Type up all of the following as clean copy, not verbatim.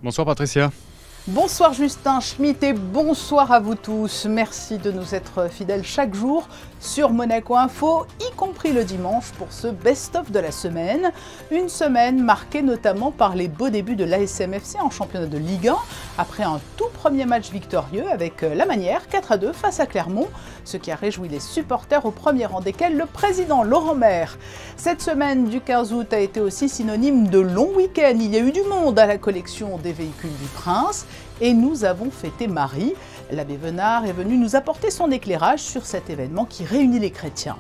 Bonsoir Patricia. Bonsoir Justin Schmitt et bonsoir à vous tous. Merci de nous être fidèles chaque jour sur Monaco Info, y compris le dimanche pour ce best-of de la semaine. Une semaine marquée notamment par les beaux débuts de l'ASM FC en championnat de Ligue 1, après un tout premier match victorieux avec la manière 4-2 face à Clermont, ce qui a réjoui les supporters au premier rang desquels le président Laurent Maire. Cette semaine du 15 août a été aussi synonyme de long week-end. Il y a eu du monde à la collection des véhicules du Prince. Et nous avons fêté Marie. L'abbé Venard est venu nous apporter son éclairage sur cet événement qui réunit les chrétiens.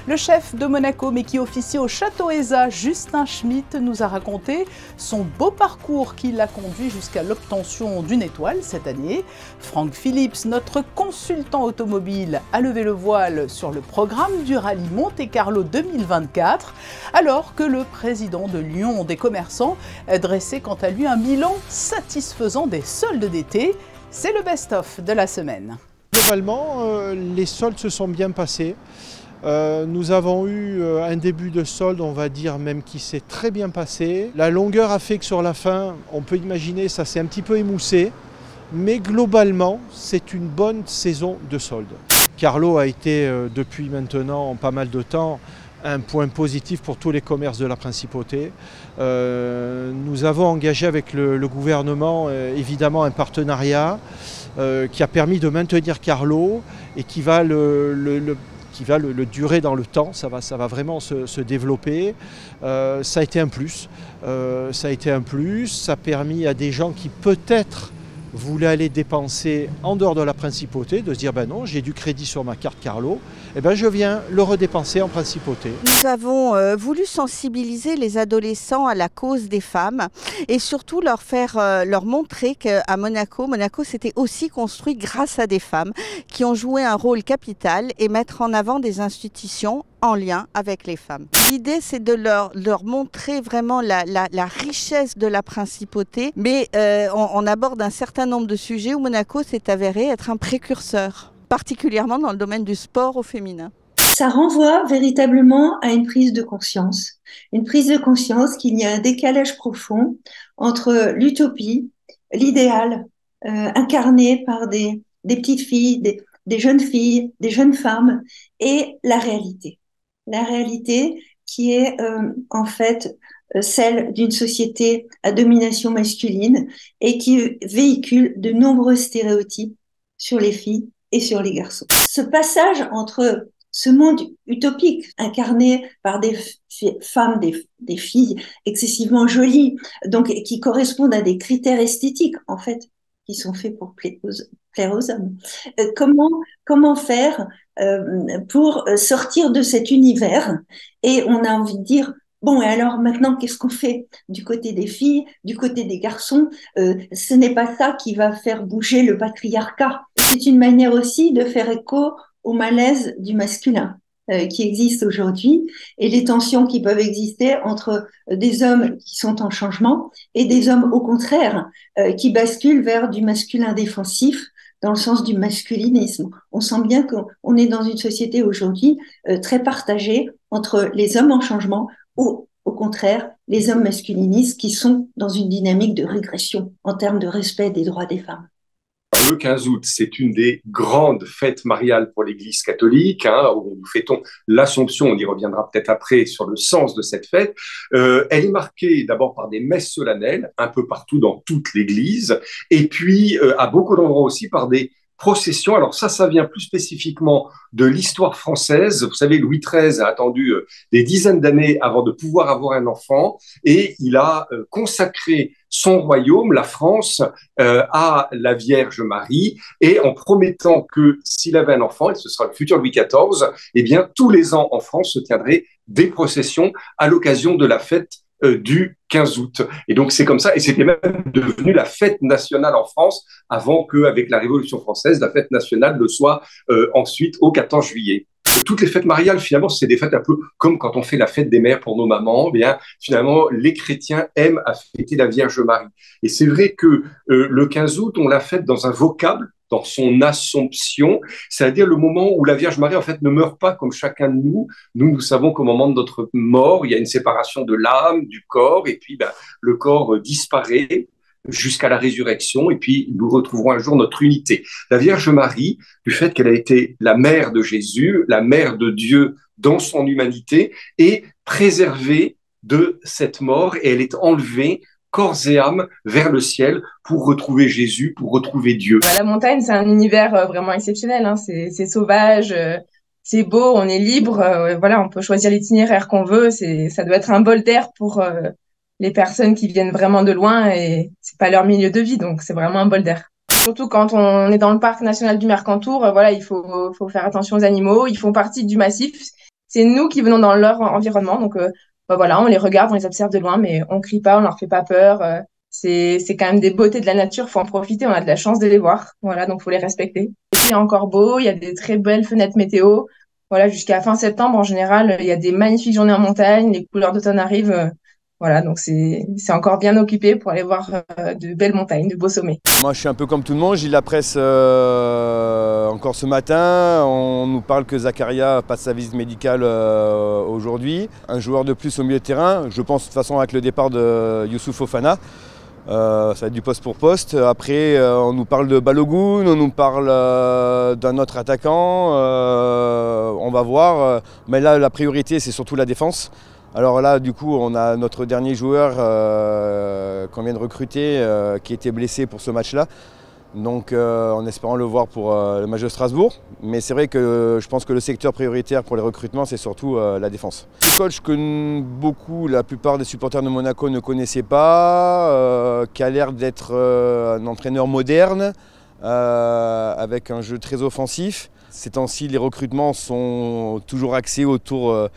Le chef de Monaco, mais qui officie au Château Eza, Justin Schmitt, nous a raconté son beau parcours qui l'a conduit jusqu'à l'obtention d'une étoile cette année. Franck Phillips, notre consultant automobile, a levé le voile sur le programme du rallye Monte-Carlo 2024, alors que le président de l'Union des commerçants dressait quant à lui un bilan satisfaisant des soldes d'été. C'est le best-of de la semaine. Globalement, les soldes se sont bien passés. Nous avons eu un début de solde, on va dire même qui s'est très bien passé. La longueur a fait que sur la fin, on peut imaginer, ça s'est un petit peu émoussé. Mais globalement, c'est une bonne saison de solde. Carlo a été depuis maintenant pas mal de temps un point positif pour tous les commerces de la Principauté. Nous avons engagé avec le gouvernement évidemment un partenariat qui a permis de maintenir Carlo et qui va le durer dans le temps, ça va vraiment se développer. Ça a été un plus, ça a permis à des gens qui peut-être voulaient aller dépenser en dehors de la Principauté, de se dire ben non, j'ai du crédit sur ma carte Carlo, et ben je viens le redépenser en Principauté. Nous avons voulu sensibiliser les adolescents à la cause des femmes et surtout leur montrer qu'à Monaco s'était aussi construit grâce à des femmes qui ont joué un rôle capital et mettre en avant des institutions en lien avec les femmes. L'idée, c'est de leur montrer vraiment la richesse de la Principauté, mais on aborde un certain nombre de sujets où Monaco s'est avéré être un précurseur, particulièrement dans le domaine du sport au féminin. Ça renvoie véritablement à une prise de conscience qu'il y a un décalage profond entre l'utopie, l'idéal incarné par des petites filles, des jeunes filles, des jeunes femmes, et la réalité. La réalité qui est en fait celle d'une société à domination masculine et qui véhicule de nombreux stéréotypes sur les filles et sur les garçons. Ce passage entre ce monde utopique incarné par des femmes, des filles excessivement jolies, donc qui correspondent à des critères esthétiques en fait, qui sont faits pour plaire aux hommes. Comment faire pour sortir de cet univers? Et on a envie de dire, bon, et alors maintenant, qu'est-ce qu'on fait du côté des filles, du côté des garçons? Ce n'est pas ça qui va faire bouger le patriarcat. C'est une manière aussi de faire écho au malaise du masculin qui existe aujourd'hui et les tensions qui peuvent exister entre des hommes qui sont en changement et des hommes au contraire qui basculent vers du masculin défensif dans le sens du masculinisme. On sent bien qu'on est dans une société aujourd'hui très partagée entre les hommes en changement ou au contraire les hommes masculinistes qui sont dans une dynamique de régression en termes de respect des droits des femmes. Le 15 août, c'est une des grandes fêtes mariales pour l'Église catholique, où nous fêtons l'Assomption. On y reviendra peut-être après sur le sens de cette fête. Elle est marquée d'abord par des messes solennelles, un peu partout dans toute l'Église, et puis à beaucoup d'endroits aussi par des processions. Alors ça vient plus spécifiquement de l'histoire française. Vous savez, Louis XIII a attendu des dizaines d'années avant de pouvoir avoir un enfant, et il a consacré son royaume, la France, à la Vierge Marie, et en promettant que s'il avait un enfant, et ce sera le futur Louis XIV, eh bien, tous les ans en France se tiendraient des processions à l'occasion de la fête du 15 août. Et donc, c'est comme ça, et c'était même devenu la fête nationale en France, avant qu'avec la Révolution française, la fête nationale le soit ensuite au 14 juillet. Toutes les fêtes mariales, finalement, c'est des fêtes un peu comme quand on fait la fête des mères pour nos mamans. Eh bien, finalement, les chrétiens aiment à fêter la Vierge Marie. Et c'est vrai que le 15 août, on la fête dans un vocable, dans son Assomption, c'est-à-dire le moment où la Vierge Marie, en fait, ne meurt pas comme chacun de nous. Nous savons qu'au moment de notre mort, il y a une séparation de l'âme, du corps, et puis le corps disparaît. jusqu'à la résurrection, et puis nous retrouverons un jour notre unité. La Vierge Marie, du fait qu'elle a été la mère de Jésus, la mère de Dieu dans son humanité, est préservée de cette mort et elle est enlevée corps et âme vers le ciel pour retrouver Jésus, pour retrouver Dieu. La montagne, c'est un univers vraiment exceptionnel, hein. C'est sauvage, c'est beau, on est libre, voilà, on peut choisir l'itinéraire qu'on veut. Ça doit être un bol d'air pour les personnes qui viennent vraiment de loin et c'est pas leur milieu de vie, donc c'est vraiment un bol d'air. Surtout quand on est dans le parc national du Mercantour, voilà, il faut faire attention aux animaux, ils font partie du massif. C'est nous qui venons dans leur environnement, donc voilà, on les regarde, on les observe de loin, mais on crie pas, on leur fait pas peur. C'est quand même des beautés de la nature, faut en profiter, on a de la chance de les voir, voilà, donc faut les respecter. Et puis il y a encore beau, il y a des très belles fenêtres météo, voilà, jusqu'à fin septembre en général, il y a des magnifiques journées en montagne, les couleurs d'automne arrivent, voilà, donc c'est encore bien occupé pour aller voir de belles montagnes, de beaux sommets. Moi je suis un peu comme tout le monde, j'ai lu la presse encore ce matin, on nous parle que Zakaria passe sa visite médicale aujourd'hui. Un joueur de plus au milieu de terrain, je pense de toute façon avec le départ de Youssouf Fofana. Ça va être du poste pour poste. Après, on nous parle de Balogun, on nous parle d'un autre attaquant. On va voir. Mais là, la priorité, c'est surtout la défense. Alors là, du coup, on a notre dernier joueur qu'on vient de recruter qui était blessé pour ce match-là. Donc en espérant le voir pour le match de Strasbourg. Mais c'est vrai que je pense que le secteur prioritaire pour les recrutements, c'est surtout la défense. Le coach que beaucoup, la plupart des supporters de Monaco ne connaissaient pas, qui a l'air d'être un entraîneur moderne, avec un jeu très offensif. Ces temps-ci, les recrutements sont toujours axés autour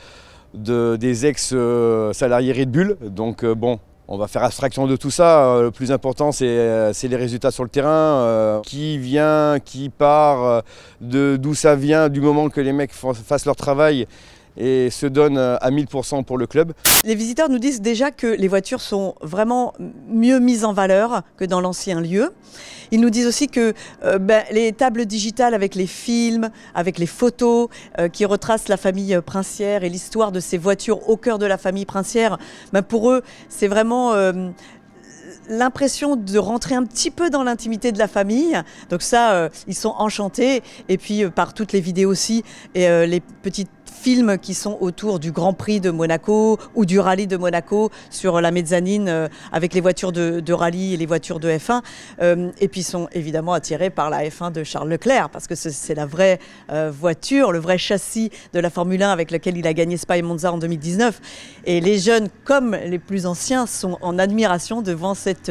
des ex-salariés Red Bull. Donc bon. On va faire abstraction de tout ça. Le plus important, c'est les résultats sur le terrain. Qui vient, qui part, d'où ça vient, du moment que les mecs fassent leur travail et se donnent à 1000% pour le club. Les visiteurs nous disent déjà que les voitures sont vraiment mieux mises en valeur que dans l'ancien lieu. Ils nous disent aussi que les tables digitales avec les films, avec les photos qui retracent la famille princière et l'histoire de ces voitures au cœur de la famille princière, pour eux, c'est vraiment l'impression de rentrer un petit peu dans l'intimité de la famille. Donc ça, ils sont enchantés. Et puis par toutes les vidéos aussi et les petites films qui sont autour du Grand Prix de Monaco ou du rallye de Monaco sur la mezzanine avec les voitures de rallye et les voitures de F1. Et puis ils sont évidemment attirés par la F1 de Charles Leclerc parce que c'est la vraie voiture, le vrai châssis de la Formule 1 avec lequel il a gagné Spa et Monza en 2019. Et les jeunes comme les plus anciens sont en admiration devant cette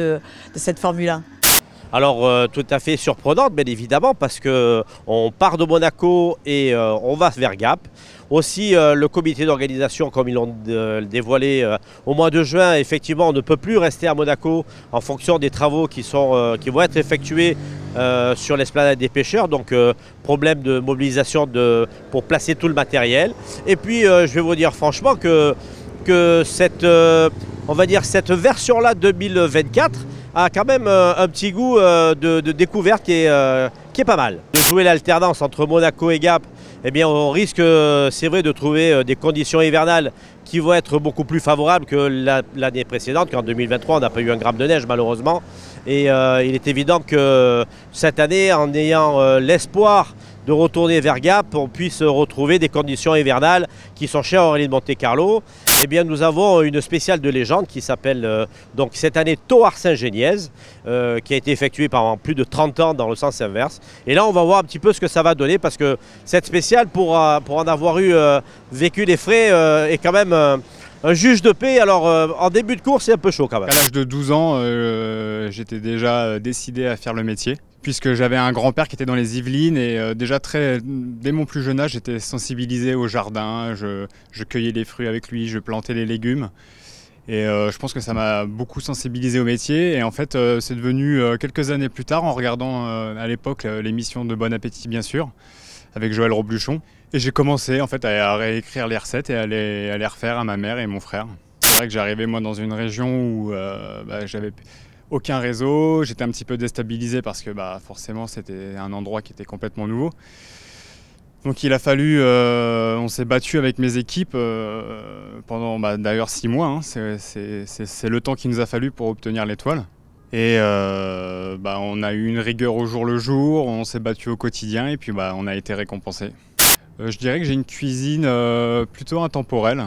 Formule 1. Alors tout à fait surprenante bien évidemment parce qu'on part de Monaco et on va vers Gap. Aussi le comité d'organisation comme ils l'ont dévoilé au mois de juin, effectivement on ne peut plus rester à Monaco en fonction des travaux qui vont être effectués sur l'esplanade des pêcheurs. Donc problème de mobilisation pour placer tout le matériel. Et puis je vais vous dire franchement que cette version-là 2024 a quand même un petit goût de découverte qui est pas mal. De jouer l'alternance entre Monaco et Gap, eh bien on risque, c'est vrai, de trouver des conditions hivernales qui vont être beaucoup plus favorables que l'année précédente, qu'en 2023 on n'a pas eu un gramme de neige malheureusement. Et il est évident que cette année, en ayant l'espoir de retourner vers Gap, on puisse retrouver des conditions hivernales qui sont chères à Aurélie de Monte-Carlo. Eh bien, nous avons une spéciale de légende qui s'appelle donc cette année Thouars Saint-Géniez, qui a été effectuée pendant plus de 30 ans dans le sens inverse. Et là, on va voir un petit peu ce que ça va donner parce que cette spéciale, pour en avoir vécu les frais, est quand même un juge de paix. Alors, en début de course, c'est un peu chaud quand même. À l'âge de 12 ans, j'étais déjà décidé à faire le métier. Puisque j'avais un grand-père qui était dans les Yvelines et déjà dès mon plus jeune âge, j'étais sensibilisé au jardin, je cueillais les fruits avec lui, je plantais les légumes. Et je pense que ça m'a beaucoup sensibilisé au métier. Et en fait, c'est devenu quelques années plus tard, en regardant à l'époque l'émission de Bon Appétit, bien sûr, avec Joël Robluchon. Et j'ai commencé en fait à réécrire les recettes et à les refaire à ma mère et mon frère. C'est vrai que j'arrivais moi dans une région où j'avais aucun réseau, j'étais un petit peu déstabilisé parce que forcément c'était un endroit qui était complètement nouveau. Donc il a fallu, on s'est battu avec mes équipes pendant d'ailleurs 6 mois, hein. C'est le temps qu'il nous a fallu pour obtenir l'étoile. Et on a eu une rigueur au jour le jour, on s'est battu au quotidien et puis on a été récompensé. Je dirais que j'ai une cuisine plutôt intemporelle,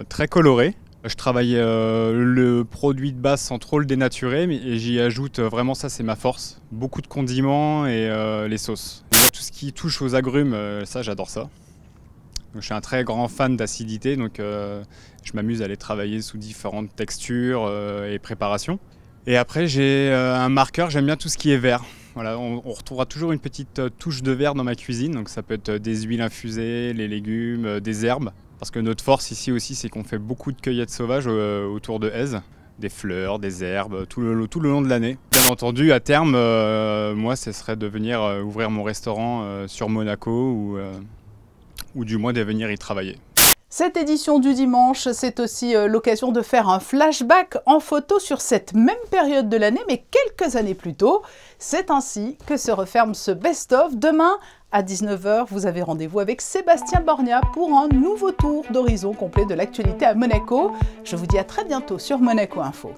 très colorée. Je travaille le produit de base sans trop le dénaturer et j'y ajoute vraiment, ça c'est ma force, beaucoup de condiments et les sauces. Déjà, tout ce qui touche aux agrumes, ça j'adore ça. Donc, je suis un très grand fan d'acidité, donc je m'amuse à les travailler sous différentes textures et préparations. Et après j'ai un marqueur, j'aime bien tout ce qui est vert. Voilà, on retrouvera toujours une petite touche de vert dans ma cuisine, donc ça peut être des huiles infusées, les légumes, des herbes. Parce que notre force ici aussi, c'est qu'on fait beaucoup de cueillettes sauvages autour de Èze, des fleurs, des herbes, tout le long de l'année. Bien entendu, à terme, moi, ce serait de venir ouvrir mon restaurant sur Monaco ou du moins de venir y travailler. Cette édition du dimanche, c'est aussi l'occasion de faire un flashback en photo sur cette même période de l'année, mais quelques années plus tôt. C'est ainsi que se referme ce best-of. Demain, à 19 h, vous avez rendez-vous avec Sébastien Borgna pour un nouveau tour d'horizon complet de l'actualité à Monaco. Je vous dis à très bientôt sur Monaco Info.